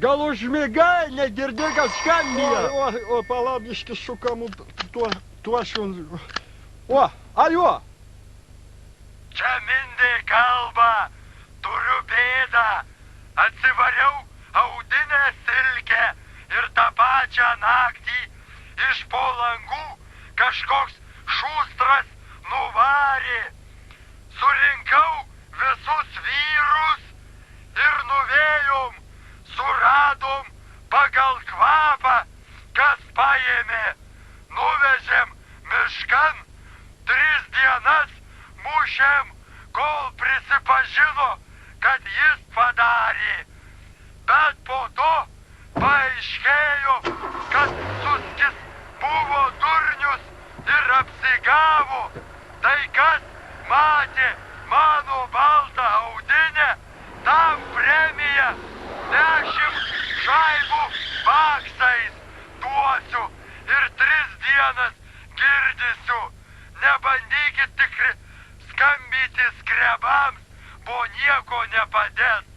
Gal užmigai, negirdi, kad skambija? O, palabiški šukamų tuo šun... O, alio! Čia Mindė kalba, turiu bėdą. Atsivariau audinę silkę ir tą pačią naktį iš po langų kažkoks šustras nuvarė. Surinkau visus vyrus ir nuvėjom, suradom pagal kvapą, kas paėmė. Nuvežėm miškan, 3 dienas mušėm, kol prisipažino, kad jis padarė. Bet po to paaiškėjo, kad Suskis buvo durnius ir apsigavo. Tai kas matė mano baltą audinę, tam premiją 10 šaibų baksais duosiu ir 3 dienas girdysiu. Nebandykit tikri skambyti skrebams, bo nieko nepadės.